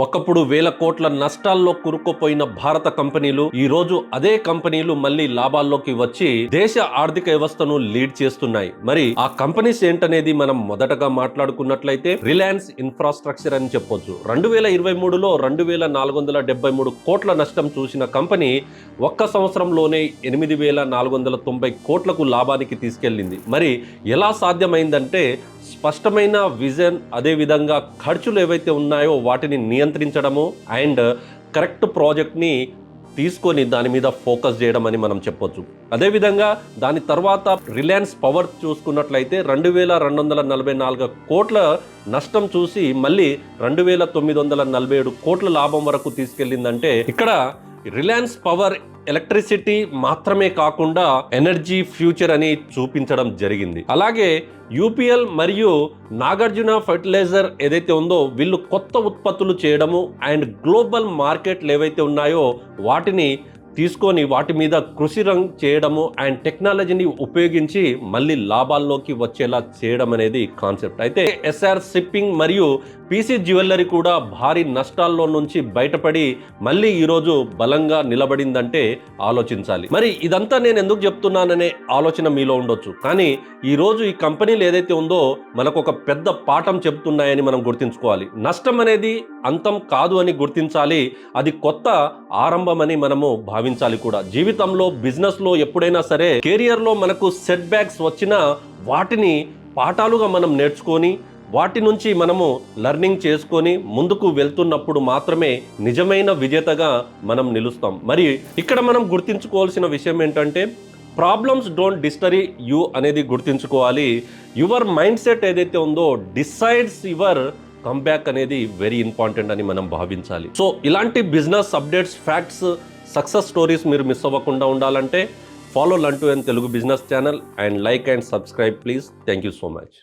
ఒకప్పుడు వేల కోట్ల నష్టాల్లో కురుక్కుపోయిన భారత కంపెనీలు ఈ రోజు అదే కంపెనీలు మళ్ళీ లాభాల్లోకి వచ్చి దేశ ఆర్థిక వ్యవస్థను లీడ్ చేస్తున్నాయి. మరి ఆ కంపెనీస్ ఏంటనేది మనం మొదటగా మాట్లాడుకున్నట్లయితే రిలయన్స్ ఇన్ఫ్రాస్ట్రక్చర్ అని చెప్పొచ్చు. 2023లో 2473 కోట్ల నష్టం చూసిన కంపెనీ ఒక్క సంవత్సరంలోనే 8490 కోట్లకు లాభానికి తీసుకెళ్లింది. మరి ఎలా సాధ్యమైందంటే స్పష్టమైన విజన్, అదేవిధంగా ఖర్చులు ఏవైతే ఉన్నాయో వాటిని నియంత్రించడము అండ్ కరెక్ట్ ప్రాజెక్ట్ని తీసుకొని దాని మీద ఫోకస్ చేయడం అని మనం చెప్పొచ్చు. అదేవిధంగా దాని తర్వాత రిలయన్స్ పవర్ చూసుకున్నట్లయితే 2244 కోట్ల నష్టం చూసి మళ్ళీ 2947 కోట్ల లాభం వరకు తీసుకెళ్లిందంటే ఇక్కడ రిలయన్స్ పవర్ ఎలక్ట్రిసిటీ మాత్రమే కాకుండా ఎనర్జీ ఫ్యూచర్ అని చూపించడం జరిగింది. అలాగే యూపీఎల్ మరియు నాగార్జున ఫెర్టిలైజర్ ఏదైతే ఉందో వీళ్ళు కొత్త ఉత్పత్తులు చేయడము అండ్ గ్లోబల్ మార్కెట్లు ఏవైతే ఉన్నాయో వాటిని తీసుకొని వాటి మీద కృషి చేయడము అండ్ టెక్నాలజీని ఉపయోగించి మళ్ళీ లాభాల్లోకి వచ్చేలా చేయడం అనేది కాన్సెప్ట్. అయితే ఎస్ఆర్ షిప్పింగ్ మరియు పీసీ జ్యువెలరీ కూడా భారీ నష్టాల్లో నుంచి బయటపడి మళ్ళీ ఈరోజు బలంగా నిలబడిందంటే ఆలోచించాలి. మరి ఇదంతా నేను ఎందుకు చెప్తున్నాననే ఆలోచన మీలో ఉండొచ్చు, కానీ ఈరోజు ఈ కంపెనీలు ఏదైతే ఉందో మనకు ఒక పెద్ద పాఠం చెప్తున్నాయని మనం గుర్తించుకోవాలి. నష్టం అనేది అంతం కాదు అని గుర్తించాలి, అది కొత్త ఆరంభం అని మనము భావించాలి కూడా. జీవితంలో, బిజినెస్లో ఎప్పుడైనా సరే కెరియర్లో మనకు సెట్ బ్యాక్స్ వచ్చినా వాటిని పాఠాలుగా మనం నేర్చుకొని వాటి నుంచి మనము లెర్నింగ్ చేసుకొని ముందుకు వెళ్తున్నప్పుడు మాత్రమే నిజమైన విజేతగా మనం నిలుస్తాం. మరి ఇక్కడ మనం గుర్తించుకోవాల్సిన విషయం ఏంటంటే ప్రాబ్లమ్స్ డోంట్ డిస్టరీ యూ అనేది గుర్తించుకోవాలి. యువర్ మైండ్ సెట్ ఏదైతే ఉందో డిసైడ్స్ యువర్ కంబ్యాక్ అనేది వెరీ ఇంపార్టెంట్ అని మనం భావించాలి. సో ఇలాంటి business updates, facts, success stories మీరు మిస్ అవ్వకుండా ఉండాలంటే ఫాలో లంటూ and Telugu business channel and like and subscribe please. Thank you so much.